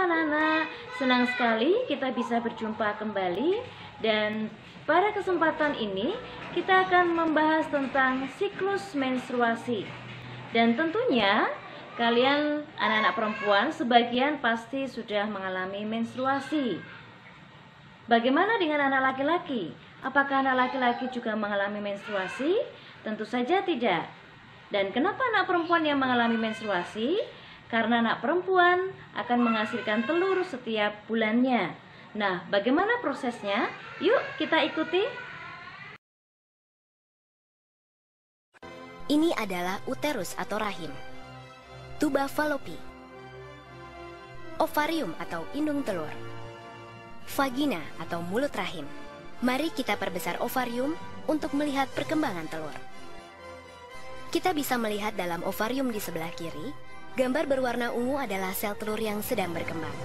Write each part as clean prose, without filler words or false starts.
anak-anak, senang sekali kita bisa berjumpa kembali. Dan pada kesempatan ini kita akan membahas tentang siklus menstruasi. Dan tentunya kalian anak-anak perempuan sebagian pasti sudah mengalami menstruasi. Bagaimana dengan anak laki-laki? Apakah anak laki-laki juga mengalami menstruasi? Tentu saja tidak. Dan kenapa anak perempuan yang mengalami menstruasi? Karena anak perempuan akan menghasilkan telur setiap bulannya. Nah, bagaimana prosesnya? Yuk kita ikuti. Ini adalah uterus atau rahim, tuba falopi, ovarium atau indung telur, vagina atau mulut rahim. Mari kita perbesar ovarium untuk melihat perkembangan telur. Kita bisa melihat dalam ovarium di sebelah kiri, gambar berwarna ungu adalah sel telur yang sedang berkembang.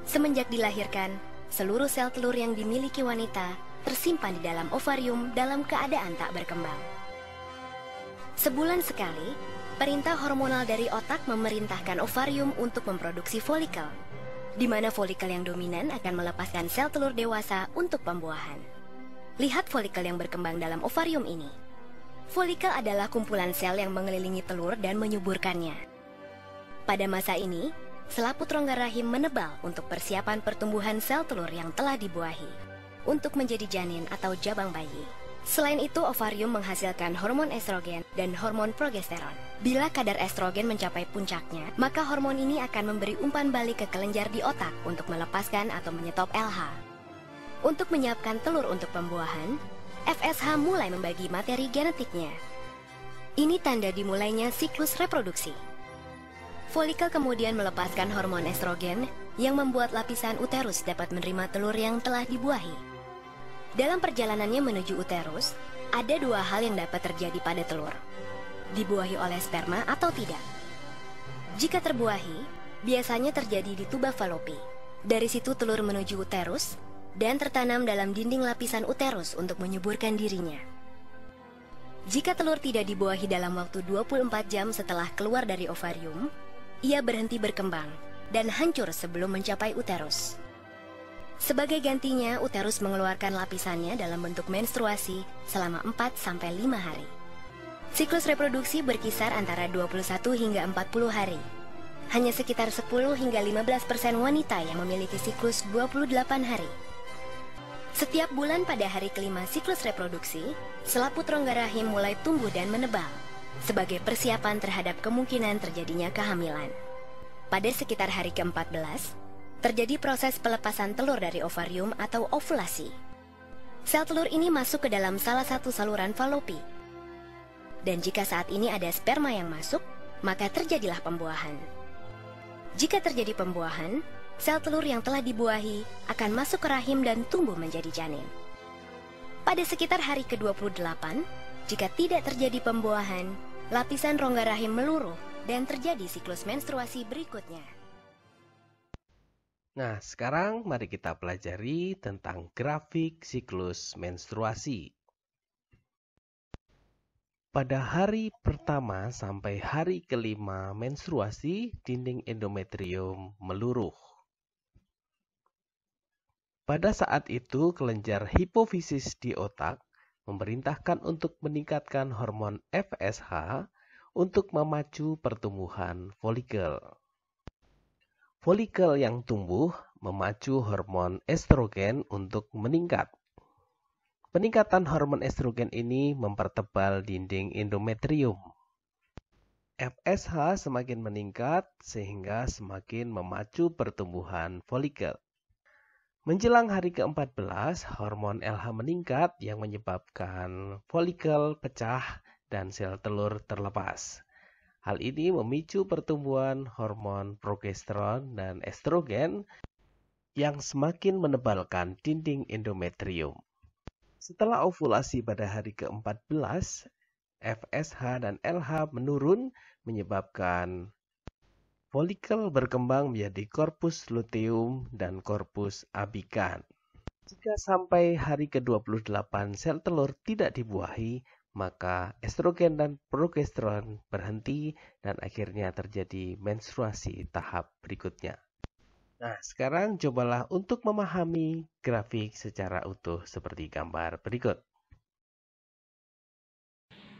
Semenjak dilahirkan, seluruh sel telur yang dimiliki wanita tersimpan di dalam ovarium dalam keadaan tak berkembang. Sebulan sekali, perintah hormonal dari otak memerintahkan ovarium untuk memproduksi folikel, di mana folikel yang dominan akan melepaskan sel telur dewasa untuk pembuahan. Lihat folikel yang berkembang dalam ovarium ini. Folikel adalah kumpulan sel yang mengelilingi telur dan menyuburkannya. Pada masa ini, selaput rongga rahim menebal untuk persiapan pertumbuhan sel telur yang telah dibuahi untuk menjadi janin atau jabang bayi. Selain itu, ovarium menghasilkan hormon estrogen dan hormon progesteron. Bila kadar estrogen mencapai puncaknya, maka hormon ini akan memberi umpan balik ke kelenjar di otak untuk melepaskan atau menyetop LH. Untuk menyiapkan telur untuk pembuahan, FSH mulai membagi materi genetiknya. Ini tanda dimulainya siklus reproduksi. Folikel kemudian melepaskan hormon estrogen yang membuat lapisan uterus dapat menerima telur yang telah dibuahi. Dalam perjalanannya menuju uterus, ada dua hal yang dapat terjadi pada telur: dibuahi oleh sperma atau tidak. Jika terbuahi, biasanya terjadi di tuba falopi. Dari situ telur menuju uterus dan tertanam dalam dinding lapisan uterus untuk menyuburkan dirinya. Jika telur tidak dibuahi dalam waktu 24 jam setelah keluar dari ovarium, ia berhenti berkembang dan hancur sebelum mencapai uterus. Sebagai gantinya, uterus mengeluarkan lapisannya dalam bentuk menstruasi selama 4-5 hari. Siklus reproduksi berkisar antara 21 hingga 40 hari. Hanya sekitar 10 hingga 15% wanita yang memiliki siklus 28 hari. Setiap bulan pada hari kelima siklus reproduksi, selaput rongga rahim mulai tumbuh dan menebal sebagai persiapan terhadap kemungkinan terjadinya kehamilan. Pada sekitar hari ke-14, terjadi proses pelepasan telur dari ovarium atau ovulasi. Sel telur ini masuk ke dalam salah satu saluran falopi. Dan jika saat ini ada sperma yang masuk, maka terjadilah pembuahan. Jika terjadi pembuahan, sel telur yang telah dibuahi akan masuk ke rahim dan tumbuh menjadi janin. Pada sekitar hari ke-28, jika tidak terjadi pembuahan, lapisan rongga rahim meluruh dan terjadi siklus menstruasi berikutnya. Nah, sekarang mari kita pelajari tentang grafik siklus menstruasi. Pada hari pertama sampai hari kelima menstruasi, dinding endometrium meluruh. Pada saat itu, kelenjar hipofisis di otak memerintahkan untuk meningkatkan hormon FSH untuk memacu pertumbuhan folikel. Folikel yang tumbuh memacu hormon estrogen untuk meningkat. Peningkatan hormon estrogen ini mempertebal dinding endometrium. FSH semakin meningkat sehingga semakin memacu pertumbuhan folikel. Menjelang hari ke-14, hormon LH meningkat yang menyebabkan folikel pecah dan sel telur terlepas. Hal ini memicu pertumbuhan hormon progesteron dan estrogen yang semakin menebalkan dinding endometrium. Setelah ovulasi pada hari ke-14, FSH dan LH menurun menyebabkan folikel berkembang menjadi korpus luteum dan korpus abikan. Jika sampai hari ke-28 sel telur tidak dibuahi, maka estrogen dan progesteron berhenti dan akhirnya terjadi menstruasi tahap berikutnya. Nah, sekarang cobalah untuk memahami grafik secara utuh seperti gambar berikut.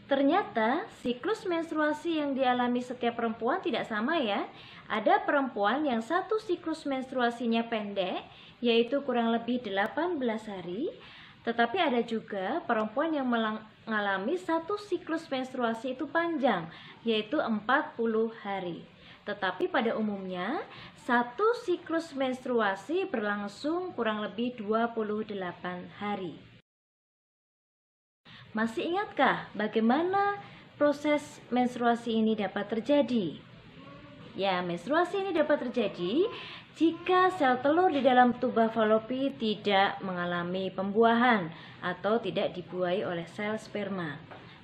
Ternyata siklus menstruasi yang dialami setiap perempuan tidak sama ya. Ada perempuan yang satu siklus menstruasinya pendek, yaitu kurang lebih 18 hari. Tetapi ada juga perempuan yang mengalami satu siklus menstruasi itu panjang, yaitu 40 hari. Tetapi pada umumnya, satu siklus menstruasi berlangsung kurang lebih 28 hari. Masih ingatkah bagaimana proses menstruasi ini dapat terjadi? Ya, menstruasi ini dapat terjadi jika sel telur di dalam tuba falopi tidak mengalami pembuahan atau tidak dibuahi oleh sel sperma.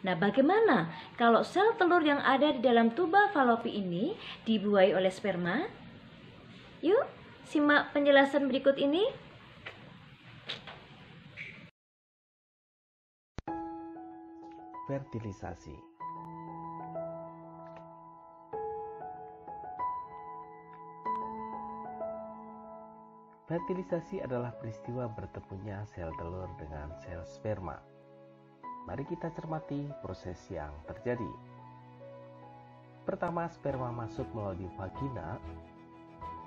Nah, bagaimana kalau sel telur yang ada di dalam tuba falopi ini dibuahi oleh sperma? Yuk, simak penjelasan berikut ini. Fertilisasi. Fertilisasi adalah peristiwa bertemunya sel telur dengan sel sperma. Mari kita cermati proses yang terjadi. Pertama, sperma masuk melalui vagina,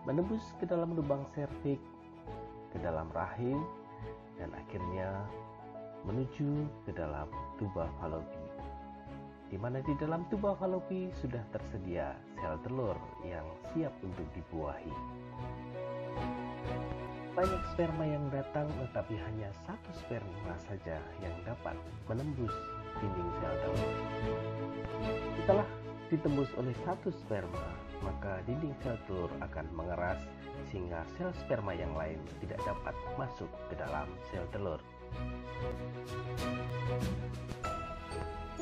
menembus ke dalam lubang serviks, ke dalam rahim, dan akhirnya menuju ke dalam tuba falopi, di mana di dalam tuba falopi sudah tersedia sel telur yang siap untuk dibuahi. Banyak sperma yang datang, tetapi hanya satu sperma saja yang dapat menembus dinding sel telur. Setelah ditembus oleh satu sperma, maka dinding sel telur akan mengeras sehingga sel sperma yang lain tidak dapat masuk ke dalam sel telur.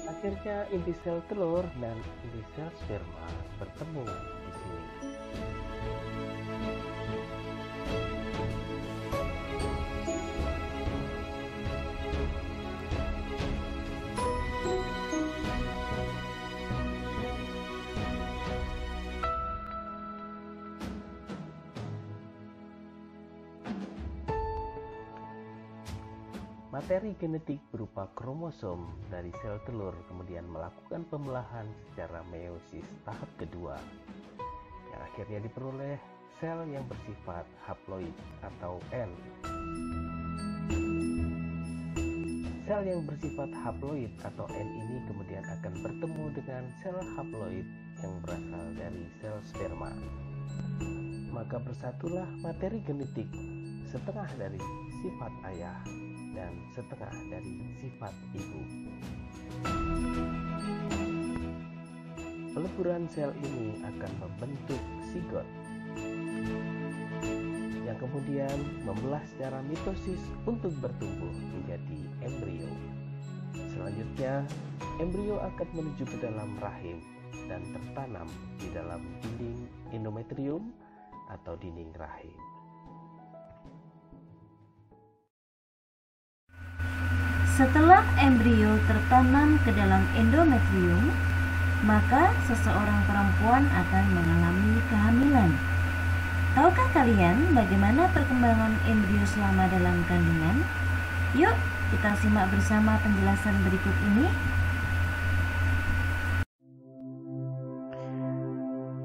Akhirnya inti sel telur dan inti sel sperma bertemu di sini. Materi genetik berupa kromosom dari sel telur kemudian melakukan pembelahan secara meiosis tahap kedua, yang akhirnya diperoleh sel yang bersifat haploid atau N. Sel yang bersifat haploid atau N ini kemudian akan bertemu dengan sel haploid yang berasal dari sel sperma. Maka bersatulah materi genetik, setengah dari sifat ayah dan setengah dari sifat ibu. Peleburan sel ini akan membentuk zigot yang kemudian membelah secara mitosis untuk bertumbuh menjadi embrio. Selanjutnya, embrio akan menuju ke dalam rahim dan tertanam di dalam dinding endometrium atau dinding rahim. Setelah embrio tertanam ke dalam endometrium, maka seseorang perempuan akan mengalami kehamilan. Tahukah kalian bagaimana perkembangan embrio selama dalam kandungan? Yuk, kita simak bersama penjelasan berikut ini.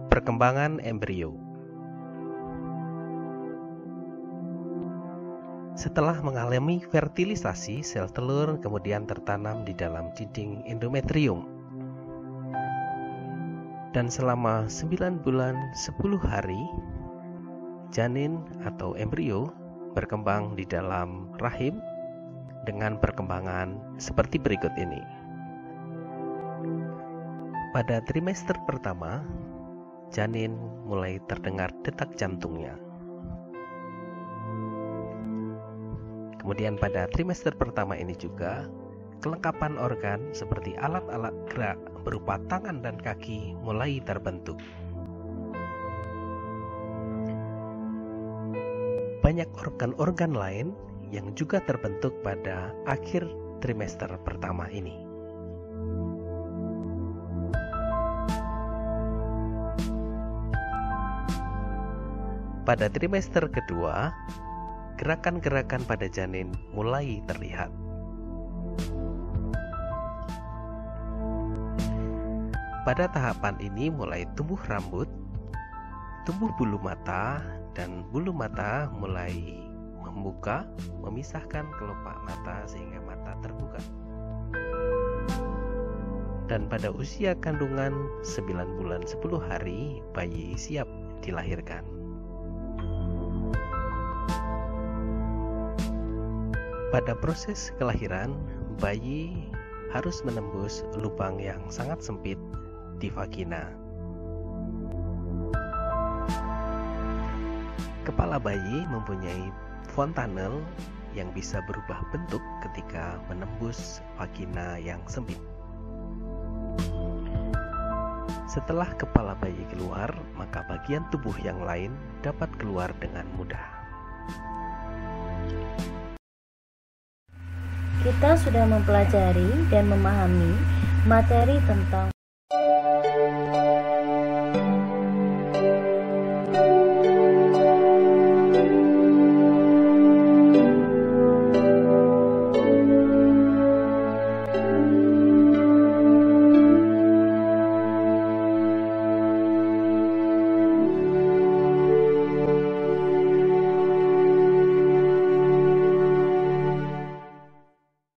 Perkembangan embrio. Setelah mengalami fertilisasi, sel telur kemudian tertanam di dalam dinding endometrium. Dan selama 9 bulan 10 hari, janin atau embrio berkembang di dalam rahim dengan perkembangan seperti berikut ini. Pada trimester pertama, janin mulai terdengar detak jantungnya. Kemudian pada trimester pertama ini juga, kelengkapan organ seperti alat-alat gerak berupa tangan dan kaki mulai terbentuk. Banyak organ-organ lain yang juga terbentuk pada akhir trimester pertama ini. Pada trimester kedua, gerakan-gerakan pada janin mulai terlihat. Pada tahapan ini mulai tumbuh rambut, tumbuh bulu mata, dan bulu mata mulai membuka, memisahkan kelopak mata sehingga mata terbuka. Dan pada usia kandungan 9 bulan 10 hari, bayi siap dilahirkan. Pada proses kelahiran, bayi harus menembus lubang yang sangat sempit di vagina. Kepala bayi mempunyai fontanel yang bisa berubah bentuk ketika menembus vagina yang sempit. Setelah kepala bayi keluar, maka bagian tubuh yang lain dapat keluar dengan mudah. Kita sudah mempelajari dan memahami materi tentang